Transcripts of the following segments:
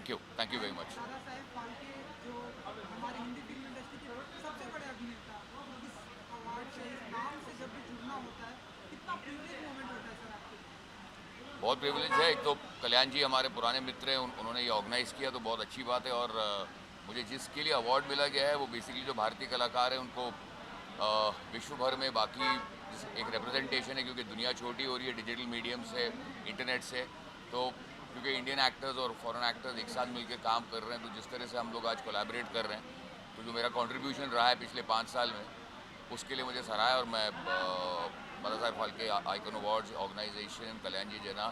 Thank you very much. Dadasaheb Phalke जो हमारी Hindi film industry के सबसे बड़े अभिनेता, इस अवार्ड से, इस नाम से जब भी जुड़ना होता है, कितना प्रिविलेज मोमेंट होता है सर आपके लिए? बहुत प्रिविलेज है। एक तो कल्याण जी हमारे पुराने मित्र हैं, उन्होंने ये ऑर्गेनाइज़ किया तो बहुत अच्छी बात है। और मुझे जिसके लिए अवार्ड मिला गया है वो बेसिकली जो भारतीय कलाकार हैं उनको विश्व भर में बाकी एक रिप्रेजेंटेशन है, क्योंकि दुनिया छोटी हो रही है डिजिटल मीडियम से, इंटरनेट से। तो क्योंकि इंडियन एक्टर्स और फॉरेन एक्टर्स एक साथ मिलकर काम कर रहे हैं, तो जिस तरह से हम लोग आज कोलैबोरेट कर रहे हैं, तो जो मेरा कंट्रीब्यूशन रहा है पिछले 5 साल में, उसके लिए मुझे सराहा। और मैं Dada Saheb Phalke icon awards organisation, कल्याण जी जना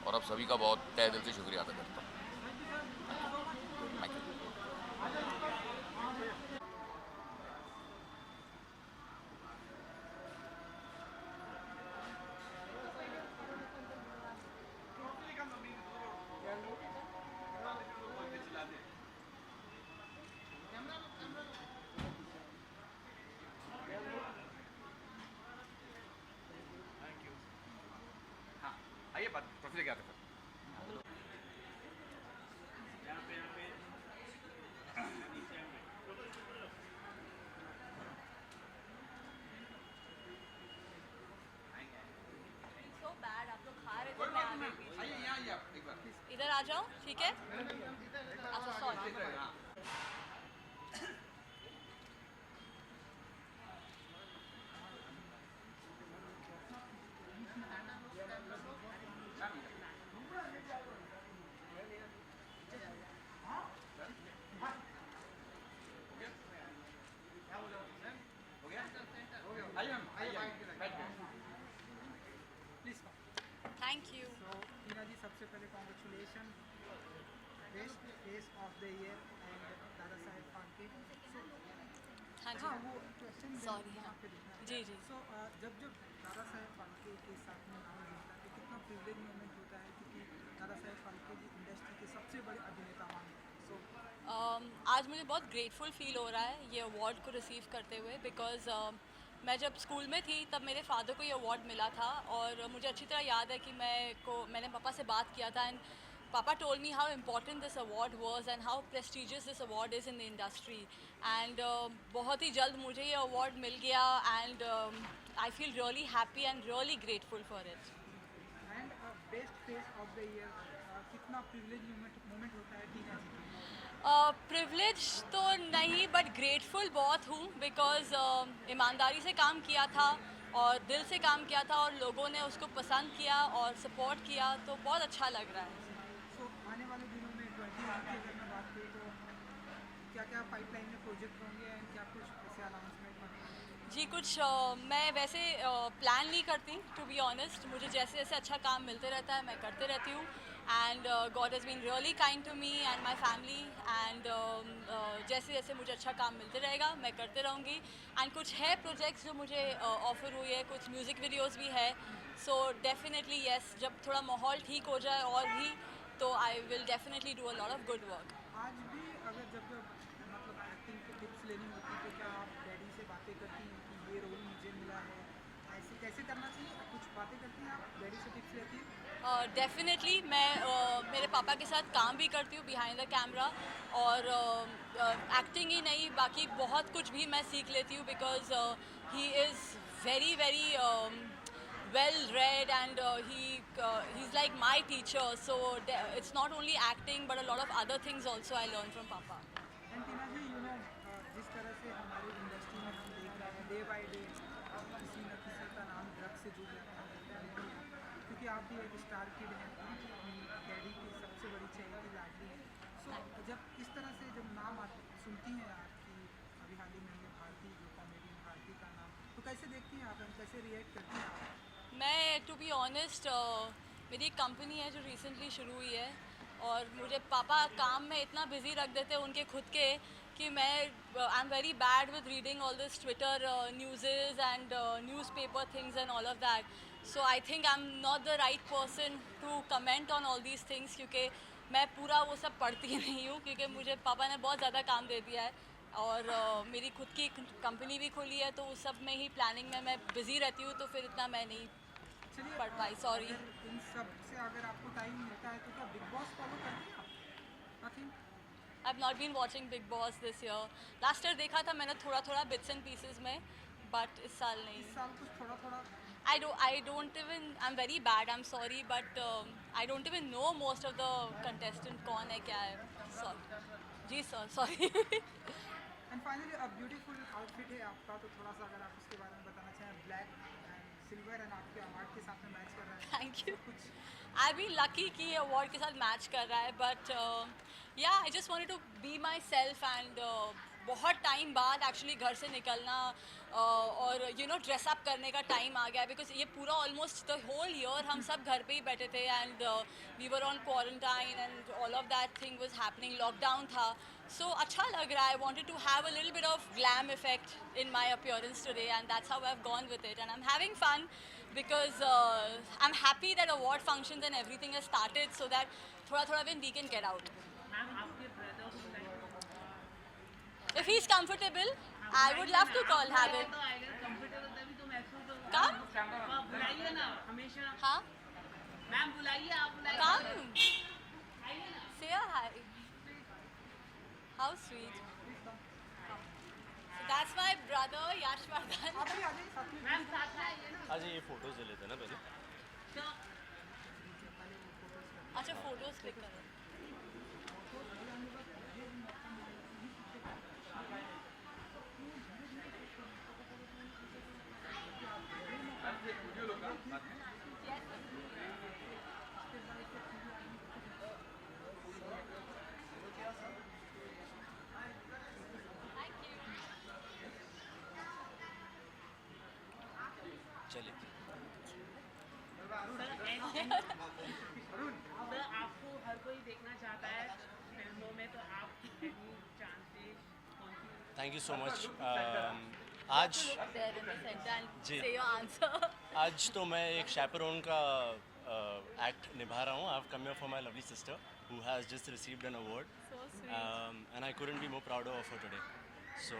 और अब सभी का बहुत तहे दिल से शुक्रिया अदा करता हूँ। Thank you sir, thank you so much. Thank you. हाँ आइए बात ट्रॉफी लेके आते सर। So bad, आप लोग खा रहे थे, कोई मैं बात आ नहीं गई मैम, आइए यहाँ आइए आप एक बार। बीच। इधर आ जाओ, ठीक है? अच्छा सॉरी। हाँ हो गया आइए मैम, आइए बैठ गए। Please come. Thank you. तो टीना जी, सबसे पहले congratulation, best face of the year and Dada Saheb Phalke. हाँ हाँ, जी, वो क्वेश्चन Sorry, हाँ। पे देखना है। जी जी। सो जब जब दादा साहेब फाल्के के साथ में नाम जुड़ता है तो कितना प्रिविलेज मोमेंट होता है, क्योंकि दादा साहेब फाल्के जी इंडस्ट्री के सबसे बड़े अभिनेता माने। सो आज मुझे बहुत ग्रेटफुल फील हो रहा है ये अवार्ड को रिसीव करते हुए, बिकॉज़ मैं जब स्कूल में थी तब मेरे फादर को ये अवार्ड मिला था। और मुझे अच्छी तरह याद है कि मैंने पापा से बात किया था, एंड पापा told me how important this award was and how prestigious this award is in the industry. And बहुत ही जल्द मुझे ये अवार्ड मिल गया, and I feel really happy and really grateful for it. And best face of the year, कितना privilege moment होता है टीना जी के लिए? प्रिविलेज तो नहीं, बट ग्रेटफुल बहुत हूँ, बिकॉज़ ईमानदारी से काम किया था और दिल से काम किया था और लोगों ने उसको पसंद किया और सपोर्ट किया, तो बहुत अच्छा लग रहा है। सो आने वाले दिनों में 21 की अगर मैं बात करूँ तो क्या क्या पाइपलाइन में प्रोजेक्ट होंगे एंड क्या कुछ ऐसे अनाउंसमेंट होंगे? जी कुछ मैं वैसे प्लान नहीं करती, टू बी ऑनेस्ट। मुझे जैसे जैसे अच्छा काम मिलते रहता है मैं करते रहती हूँ। And God has been really kind to me and my family. And जैसे जैसे मुझे अच्छा काम मिलते रहेगा मैं करते रहूँगी। एंड कुछ है प्रोजेक्ट्स जो मुझे ऑफ़र हुई है, कुछ म्यूज़िक वीडियोज़ भी है। सो डेफिनेटली येस, जब थोड़ा माहौल ठीक हो जाए और भी, तो I will definitely do a lot of good work. आज भी अगर जब जब मतलब एक्टिंग की टिप्स लेनी होती तो क्या आप डैडी से बातें करती हैं कि ये रोल मुझे मिला है, ऐसे कैसे करना चाहिए, कुछ बातें करती हैं आप, डैडी से टिप्स लेती हैं? डेफिनेटली मैं मेरे पापा के साथ काम भी करती हूँ बिहाइंड द कैमरा। और एक्टिंग ही नहीं, बाकी बहुत कुछ भी मैं सीख लेती हूँ, because he is very very well read and he's like my teacher, so it's not only acting but a lot of other things also I learned from papa. And Tina ji, जिस तरह से हमारी इंडस्ट्री में हम देख रहे हैं डे बाय डे किसी न किसी का नाम ड्रग्स से जुड़ जाता है, क्योंकि आप भी एक स्टार किड हैं, डैडी की सबसे बड़ी चहेती लाडली हैं। सो जब इस तरह से जब नाम सुनती हैं आपकी, अभी हाल ही में ये भारती जो कॉमेडियन भारती का नाम, तो कैसे देखती हैं आप, कैसे रिएक्ट करती हैं आप? मैं टू बी ऑनेस्ट, मेरी एक कंपनी है जो रिसेंटली शुरू हुई है, और मुझे पापा काम में इतना बिजी रख देते हैं उनके खुद के, कि मैं I am very bad with reading all this Twitter newses and newspaper things and all of that. So I think I am not the right person to comment on all these things, क्योंकि मैं पूरा वो सब पढ़ती नहीं हूँ, क्योंकि मुझे पापा ने बहुत ज़्यादा काम दे दिया है। और मेरी खुद की कंपनी भी खोली है, तो उस सब में ही प्लानिंग में मैं बिज़ी रहती हूँ, तो फिर इतना मैं नहीं चलिए, पढ़ पाई, सॉरी। अगर इन सब से अगर आपको टाइम मिलता है तो क्या बिग बॉस फॉलो करती हैं आप? Nothing? I've not been watching Big Boss this year. Last year देखा था मैंने थोड़ा bits and pieces में, but इस साल नहीं. इस साल कुछ थोड़ा I don't even, I'm very bad, I'm sorry, but I don't even know most of the contestant कौन है क्या है. Sorry. जी sir, sorry. And finally a beautiful outfit है आपका, तो थोड़ा सा अगर आप उसके बारे में बताना चाहें. ब्लैक एंड सिल्वर एंड आपके अवार्ड के साथ में मैच कर रहा है. Thank you. कुछ I've been lucky कि अवार्ड के साथ मैच कर रहा है, but yeah, I just wanted to be myself and बहुत टाइम बाद एक्चुअली घर से निकलना और ड्रेस अप करने का टाइम आ गया है, बिकॉज ये पूरा ऑलमोस्ट द होल ईयर हम सब घर पे ही बैठे थे and we were on quarantine and all of that thing was happening, lockdown था. सो अच्छा लग रहा है. I wanted to have a little bit of glam effect in my appearance today and that's how I have gone with it and I am having fun because I'm happy that award functions and everything has started so that थोड़ा when we can get out. Ma'am आपके brother को बुलाइए. If he's comfortable, I would love to call Habib. तो आएगा comfortable तभी तो महसूस होगा. Come. आप बुलाइए ना हमेशा. हाँ? मैम बुलाइए, आप बुलाइए. Come. आइए ना. Say a hi. How sweet. So that's my brother Yashvardhan. आप भी आ जाइए साथ में. मैम साथ में आइए ना. आज ये फोटोज ले लेते हैं ना पहले. तो अच्छा photos click करो. चलिए. सर आपको हर कोई देखना चाहता है फिल्मों में, तो आपकी चांसेस कौन सी? Thank you so much. आज There in the center and जी. say your answer. आज तो मैं एक chaperone का एक्ट निभा रहा हूँ. I have come here for my lovely sister who has just received an award So sweet. and I couldn't be more prouder of her today. So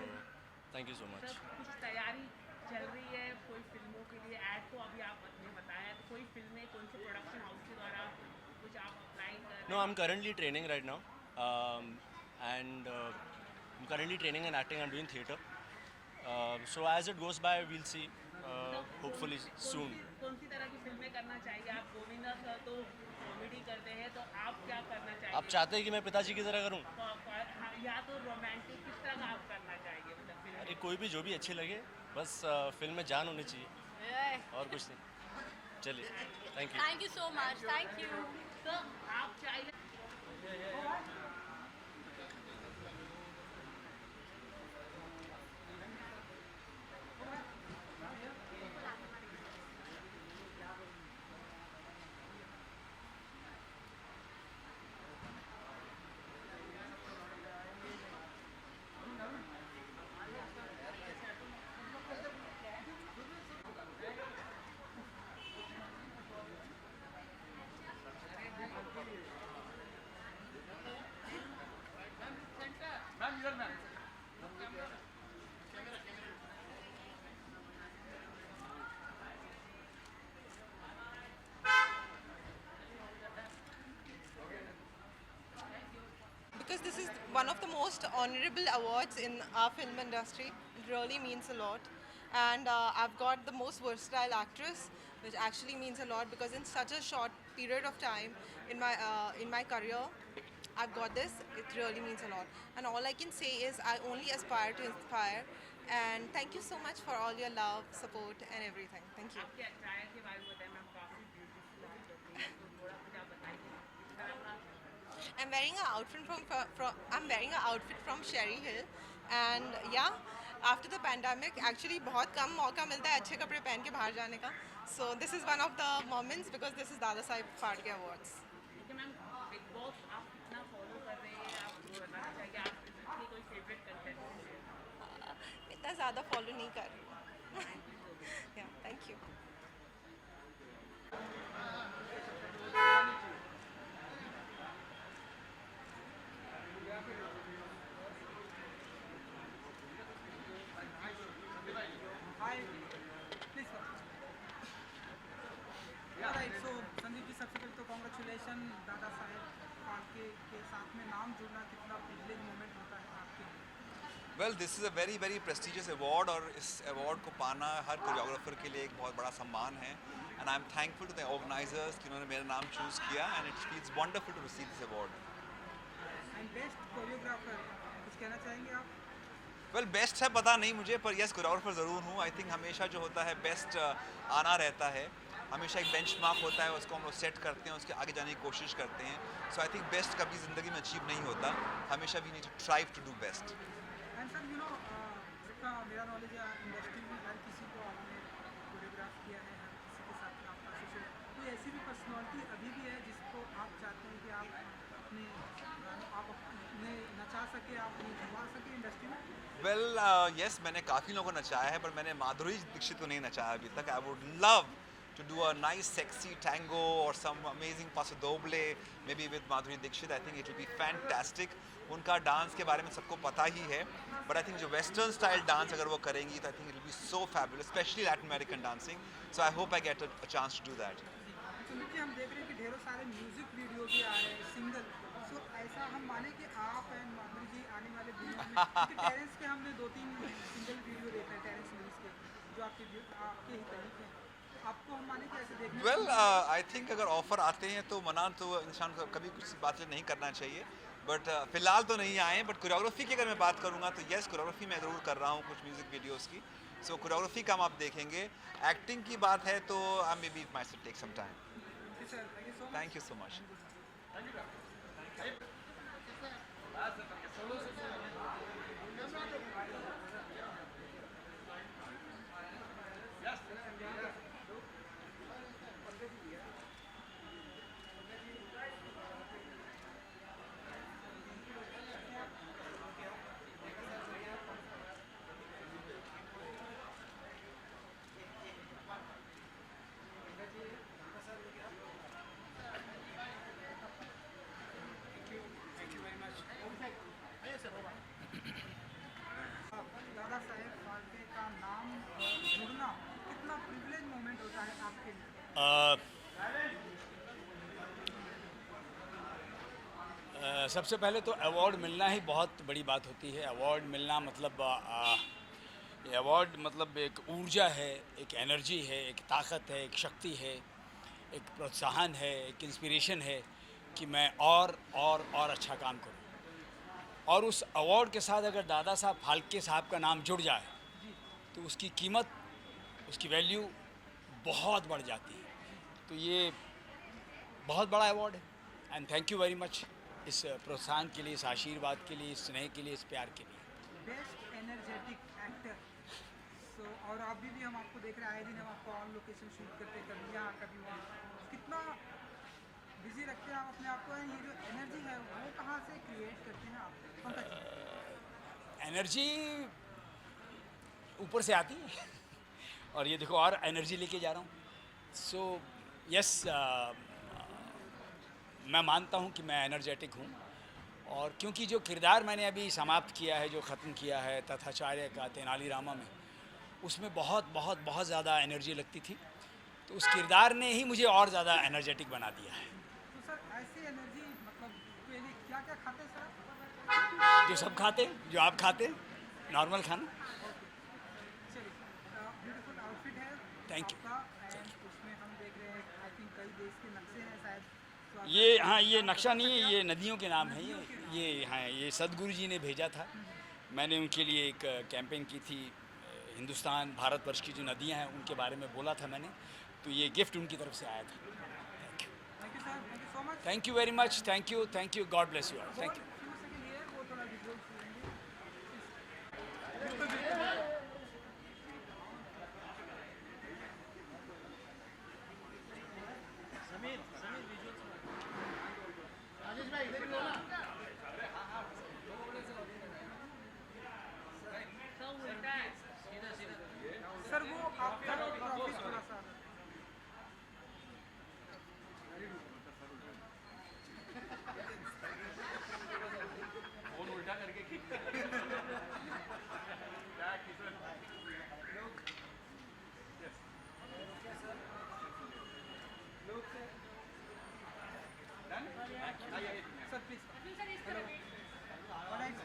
thank you so much. Sir कुछ तैयारी चल रही है कोई फिल्मों के लिए? Add तो अभी आपने बताया, तो कोई फिल्में कौन से प्रोडक्शन हाउस के द्वारा कुछ आप अप्लाई कर रहे No, I'm currently training right now, and I'm currently training and acting. I'm doing theatre. So as it goes by, we'll see. Hopefully soon. कौन सी तरह की फिल्में करना चाहिए? आप गोविंदा सर तो कॉमेडी करते हैं, तो आप क्या करना चाहिए? आप चाहते हैं कि मैं पिताजी की तरह करूं? या तो रोमांटिक, किस तरह का आप करना चाहेंगे मतलब फिल्म? अरे कोई भी जो भी अच्छी लगे, बस फिल्म में जान होनी चाहिए Yeah. और कुछ नहीं. चलिए, thank you. Thank you so much. Thank you. तो आप चाहिए Because this is one of the most honorable awards in our film industry. It really means a lot. And I've got the most versatile actress, which actually means a lot because in such a short period of time in my career, I've got this. It really means a lot. And all I can say is I only aspire to inspire. And thank you so much for all your love, support, and everything. Thank you. आपके attire के बारे में बताएं ma'am, काफ़ी beautiful लग रही है, तो थोड़ा कुछ आप बताइए इस तरह का. I'm wearing an outfit from Sherry Hill, and yeah, after the pandemic, actually बहुत कम मौका मिलता है अच्छे कपड़े पहन के बाहर जाने का. So this is one of the moments because this is Dada Saheb Phalke Awards. ठीक है मैम, बिग बॉस आप कितना फॉलो कर रहे हैं? आप बताना चाहिए आपकी कोई फेवरेट कंटेस्टेंट? इतना ज़्यादा फॉलो नहीं कर रही हूँ. Yeah, thank you. Hi please right. So Sandeep ji, सबसे पहले तो कॉन्ग्रेचुलेशन दादा साहेब फाल्के के साथ में नाम जुड़ना कितना प्रिविलेज मोमेंट होता है आपके लिए? Well this is a very very prestigious award और इस अवार्ड को पाना हर कोरियोग्राफर के लिए एक बहुत बड़ा सम्मान है and I am thankful to the organisers कि उन्होंने मेरा नाम चूज़ किया and it feels wonderful to receive this award. And best choreographer कुछ कहना चाहेंगे आप? वेल बेस्ट है पता नहीं मुझे, पर यस कोरियोग्राफर ज़रूर हूँ। आई थिंक हमेशा जो होता है बेस्ट आना रहता है, हमेशा एक बेंचमार्क होता है, उसको हम लोग सेट करते हैं, उसके आगे जाने की कोशिश करते हैं। सो आई थिंक बेस्ट कभी ज़िंदगी में अचीव नहीं होता, हमेशा we need to strive to do best. And sir you know जितना मेरा नॉलेज है इंडस्ट्री में हर किसी को आपने कोरियोग्राफ किया है, हर किसी के साथ में आपका एसोसिएट, कोई ऐसी भी पर्सनालिटी अभी भी है जिसको आप चाहते हैं कि आप अपने नचा सके, आप उन्हें घुमा सके इंडस्ट्री में? वेल यस मैंने काफ़ी लोगों को नचाया है, पर मैंने माधुरी दीक्षित को नहीं नचाया अभी तक। I would love to do a nice sexy tango or some amazing paso doble maybe with Madhuri Dixit. I think it will be fantastic. उनका डांस के बारे में सबको पता ही है, बट आई थिंक जो वेस्टर्न स्टाइल डांस अगर वो करेंगी तो I think it will be so fabulous, specially Latin American dancing. So I hope I get a chance to do that. Sumit ji, हम देख रहे हैं कि ढेरों सारे म्यूजिक वीडियो भी आ रहे हैं सिंगल, सो ऐसा हम माने कि आप एंड माधुरी जी आने वाले दिनों में क्योंकि टेरेंस के हमने 2-3 सिंगल वीडियो देखे हैं टेरेंस न्यूज़ के जो आपके ही तरीके हैं, आपको हम माने कि ऐसे देखने वेल आई थिंक अगर ऑफर आते हैं तो मना तो इंसान को कभी कुछ बातें नहीं करना चाहिए, बट फिलहाल तो नहीं आए। बट कोरियोग्राफी की अगर मैं बात करूँगा तो येस कोरियोग्राफी मैं ज़रूर कर रहा हूँ कुछ म्यूज़िक वीडियोस की। सो कोरियोग्राफी का हम आप देखेंगे। एक्टिंग की बात है तो I may be myself take some time. Thank you so much. Dadasaheb Phalke का नाम जुड़ना कितना प्रिविलेज मोमेंट होता है आपके लिए? सबसे पहले तो अवार्ड मिलना ही बहुत बड़ी बात होती है। अवार्ड मिलना मतलब ये अवार्ड मतलब एक ऊर्जा है, एक एनर्जी है, एक ताकत है, एक शक्ति है, एक प्रोत्साहन है, एक इंस्पिरेशन है कि मैं और अच्छा काम करूं। और उस अवार्ड के साथ अगर दादा साहब फाल्के साहब का नाम जुड़ जाए तो उसकी कीमत, उसकी वैल्यू बहुत बढ़ जाती है। तो ये बहुत बड़ा अवार्ड है and thank you very much इस प्रोत्साहन के लिए, इस आशीर्वाद के लिए, इस स्नेह के लिए, इस प्यार के लिए। बेस्ट एनर्जेटिक एक्टर, सो और अभी भी हम आपको देख रहे हैं, आए दिन हम आपको ऑन लोकेशन शूट करते हैं, कभी यहाँ कभी वहाँ, कितना बिजी रखते हैं आप अपने आप को, ये जो एनर्जी है वो कहाँ से क्रिएट करते हैं आप? एनर्जी ऊपर से आती है और ये देखो और एनर्जी लेके जा रहा हूँ। सो यस मैं मानता हूँ कि मैं एनर्जेटिक हूँ, और क्योंकि जो किरदार मैंने अभी समाप्त किया है, जो ख़त्म किया है तथाचार्य का तेनालीरामा में, उसमें बहुत ज़्यादा एनर्जी लगती थी, तो उस किरदार ने ही मुझे और ज़्यादा एनर्जेटिक बना दिया है। तो सर ऐसी एनर्जी मतलब के लिए क्या क्या खाते हैं सर? जो सब खाते, जो आप खाते, नॉर्मल खाना। चलिए, ब्यूटीफुल आउटफिट है Thank you. आपका, and उसमें हम देख रहे हैं आई थिंक कई देश के नक्शे हैं शायद, तो आप ये हाँ, ये नक्शा नहीं है, ये नदियों के नाम है। ये हाँ, ये सदगुरु जी ने भेजा था। मैंने उनके लिए एक कैंपेन की थी, हिंदुस्तान भारतवर्ष की जो नदियाँ हैं उनके बारे में बोला था मैंने, तो ये गिफ्ट उनकी तरफ से आया था। Thank you sir, thank you so much. Thank you very much, thank you, God bless you all, thank you. Few second लिए वो थोड़ा वीडियो लेंगे। सब उल्टा है। सर वो आपका ट्रॉफी थोड़ा सा sir sir, please. Hello. Alright,